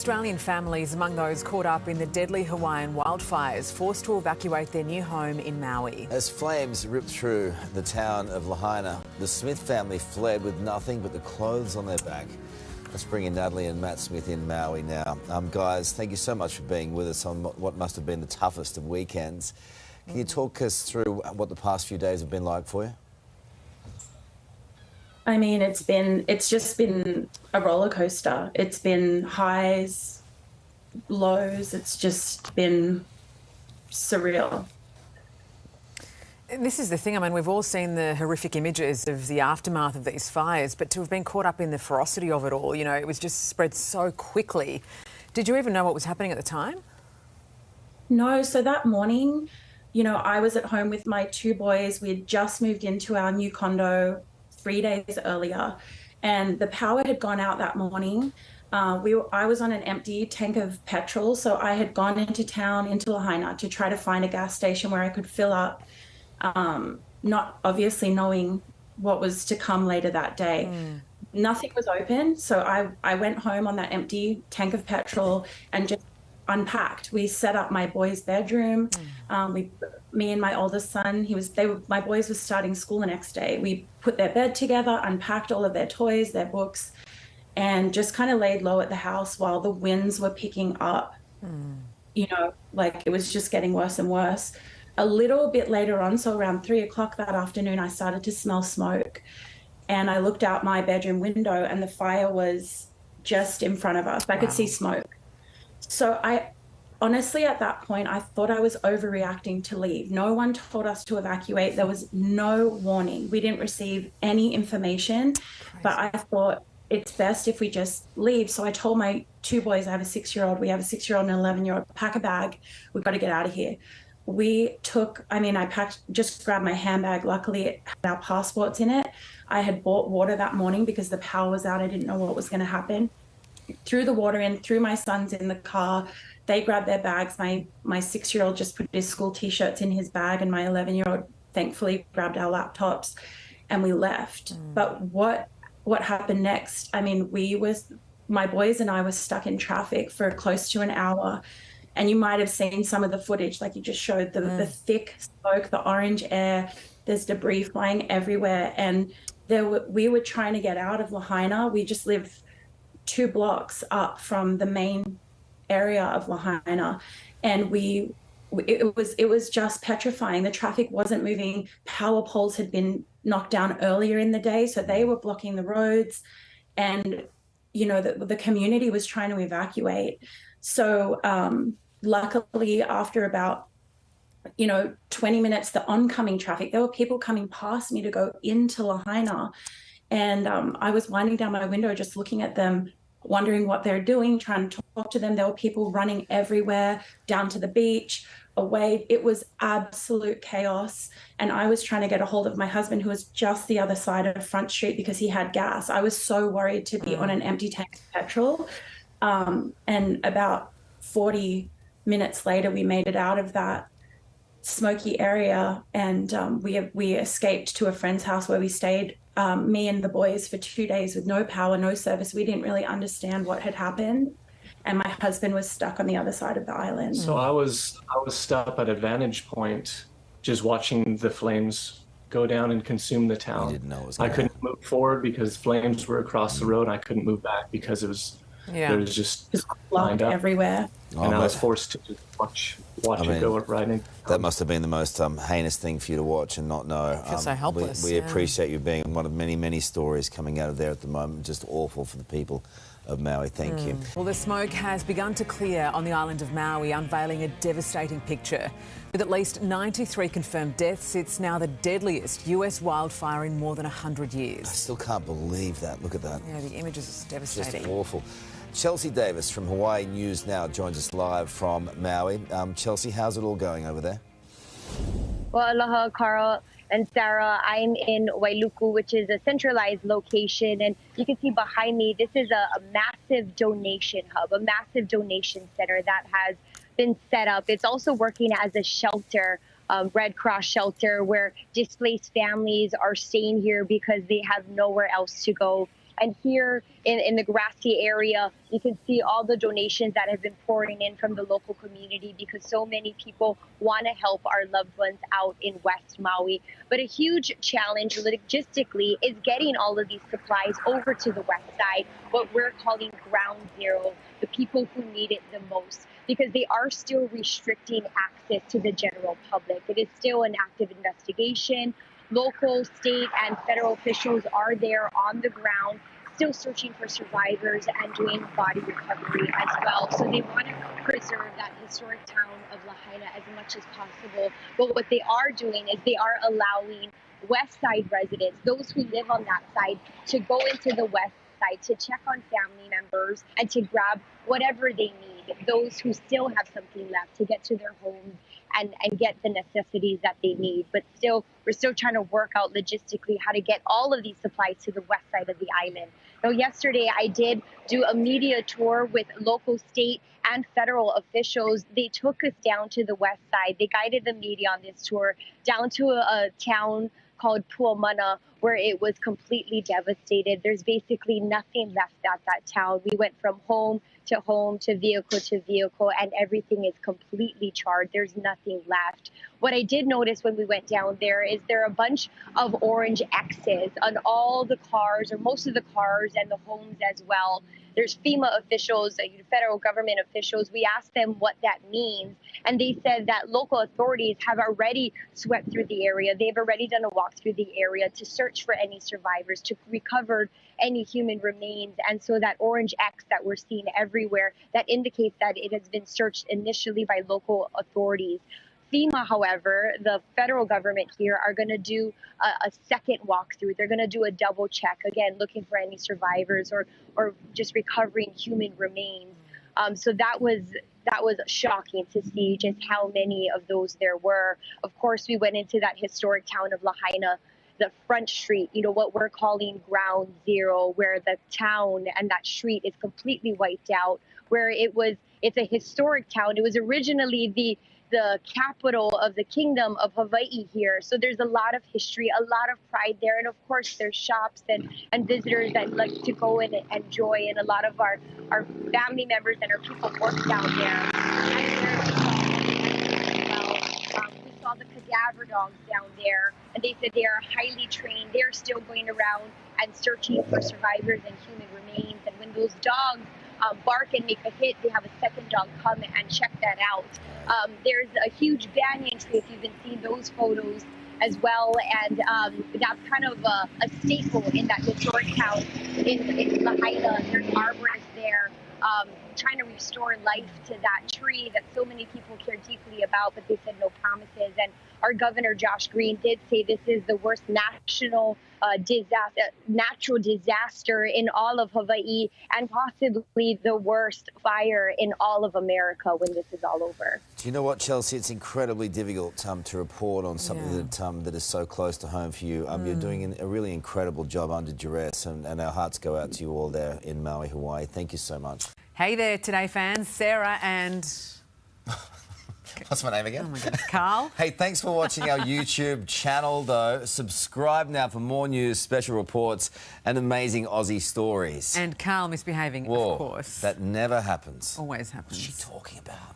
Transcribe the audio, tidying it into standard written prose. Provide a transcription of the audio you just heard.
Australian families among those caught up in the deadly Hawaiian wildfires forced to evacuate their new home in Maui. As flames ripped through the town of Lahaina, the Smith family fled with nothing but the clothes on their back. Let's bring in Natalie and Matt Smith in Maui now. Guys, thank you so much for being with us on what must have been the toughest of weekends. Can you talk us through what the past few days have been like for you? I mean, it's just been a roller coaster. It's been highs, lows. It's just been surreal. This is the thing. I mean, we've all seen the horrific images of the aftermath of these fires, but to have been caught up in the ferocity of it all, you know, it was just spread so quickly. Did you even know what was happening at the time? No, so that morning, you know, I was at home with my two boys. We had just moved into our new condo 3 days earlier, and the power had gone out that morning. I was on an empty tank of petrol, so I had gone into town, into Lahaina, to try to find a gas station where I could fill up, not obviously knowing what was to come later that day. Nothing was open, so I went home on that empty tank of petrol and just unpacked. We set up my boys' bedroom. Me and my oldest son, my boys were starting school the next day. We put their bed together, unpacked all of their toys, their books, and just kind of laid low at the house while the winds were picking up. You know, like it was just getting worse and worse. A little bit later on, so around 3 o'clock that afternoon, I started to smell smoke, and I looked out my bedroom window and the fire was just in front of us. I could see smoke. So honestly, at that point, I thought I was overreacting to leave. No one told us to evacuate. There was no warning. We didn't receive any information, but I thought it's best if we just leave. So I told my two boys, I have a 6-year-old, we have a 6-year-old and an 11-year-old, pack a bag. We've got to get out of here. I packed, just grabbed my handbag. Luckily, it had our passports in it. I had bought water that morning because the power was out. I didn't know what was going to happen. Threw the water in, threw my sons in the car. They grabbed their bags. My 6-year-old just put his school T-shirts in his bag, and my 11-year-old thankfully grabbed our laptops, and we left. But what happened next? I mean, my boys and I were stuck in traffic for close to an hour, and you might have seen some of the footage, like you just showed, the thick smoke, the orange air. There's debris flying everywhere, and we were trying to get out of Lahaina. We just live 2 blocks up from the main area of Lahaina, and it was just petrifying. The traffic wasn't moving. Power poles had been knocked down earlier in the day, so they were blocking the roads, and you know, the community was trying to evacuate. So luckily, after about 20 minutes, the oncoming traffic, there were people coming past me to go into Lahaina, and I was winding down my window just looking at them, wondering what they're doing, trying to talk to them. There were people running everywhere, down to the beach, away. It was absolute chaos. And I was trying to get a hold of my husband, who was just the other side of Front Street, because he had gas. I was so worried to be on an empty tank of petrol. And about 40 minutes later, we made it out of that smoky area, and we escaped to a friend's house where we stayed, me and the boys, for 2 days with no power, no service. We didn't really understand what had happened, and my husband was stuck on the other side of the island. So I was stuck at a vantage point, just watching the flames go down and consume the town. You didn't know it was I gonna couldn't move forward because flames were across the road, and I couldn't move back because it was there was just lined up everywhere. And I was forced to watch it go right in. That must have been the most heinous thing for you to watch and not know. I feel so helpless. We appreciate you being one of many, many stories coming out of there at the moment. Just awful for the people of Maui. Thank you. Well, the smoke has begun to clear on the island of Maui, unveiling a devastating picture. With at least 93 confirmed deaths, it's now the deadliest US wildfire in more than 100 years. I still can't believe that. Look at that. Yeah, the images are devastating. Just awful. Chelsea Davis from Hawaii News Now joins us live from Maui. Chelsea, how's it all going over there? Well, aloha, Carl and Sarah. I'm in Wailuku, which is a centralized location. And you can see behind me, this is a massive donation hub, a massive donation center that has been set up. It's also working as a shelter, Red Cross shelter, where displaced families are staying here because they have nowhere else to go. And here in the grassy area, you can see all the donations that have been pouring in from the local community because so many people want to help our loved ones out in West Maui. But a huge challenge logistically is getting all of these supplies over to the west side, what we're calling ground zero, the people who need it the most, because they are still restricting access to the general public. It is still an active investigation. Local, state, and federal officials are there on the ground, still searching for survivors and doing body recovery as well. So they want to preserve that historic town of Lahaina as much as possible. But what they are doing is they are allowing West Side residents, those who live on that side, to go into the West Side to check on family members and to grab whatever they need. Those who still have something left to get to their homes and get the necessities that they need. But still, we're still trying to work out logistically how to get all of these supplies to the west side of the island. Now, yesterday, I did do a media tour with local, state, and federal officials. They took us down to the west side. They guided the media on this tour down to a town called Puamana, where it was completely devastated. There's basically nothing left at that town. We went from home to vehicle, and everything is completely charred. There's nothing left. What I did notice when we went down there is there are a bunch of orange X's on all the cars, or most of the cars, and the homes as well. There's FEMA officials, federal government officials. We asked them what that means, and they said that local authorities have already swept through the area. They've already done a walk through the area to search for any survivors, to recover any human remains. And so that orange X that we're seeing everywhere, that indicates that it has been searched initially by local authorities. FEMA, however, the federal government here, are going to do a second walkthrough. They're going to do a double check, again, looking for any survivors or just recovering human remains. So that was shocking to see just how many of those there were. Of course, we went into that historic town of Lahaina, the front street, what we're calling ground zero, where the town and that street is completely wiped out, where it's a historic town. It was originally the capital of the kingdom of Hawaii here. So there's a lot of history, a lot of pride there. And of course, there's shops and visitors that like to go in and enjoy. And a lot of our family members and our people work down there. We saw the cadaver dogs down there, and they said they are highly trained. They're still going around and searching for survivors and human remains. And when those dogs bark and make a hit, they have a second dog come and check that out. There's a huge banyan tree, if you've been seeing those photos as well, and that's kind of a staple in that historic town in Lahaina. There's arborists there trying to restore life to that tree that so many people care deeply about, but they said no promises. And our governor, Josh Green, did say this is the worst natural disaster in all of Hawaii, and possibly the worst fire in all of America when this is all over. Do you know what, Chelsea? It's incredibly difficult to report on something that is so close to home for you. You're doing a really incredible job under duress, and our hearts go out to you all there in Maui, Hawaii. Thank you so much. Hey there, Today fans. Sarah and... What's my name again? Oh my God, Carl. Hey, thanks for watching our YouTube channel, though. Subscribe now for more news, special reports, and amazing Aussie stories. And Carl misbehaving, Whoa, of course. That never happens. Always happens. What's she talking about?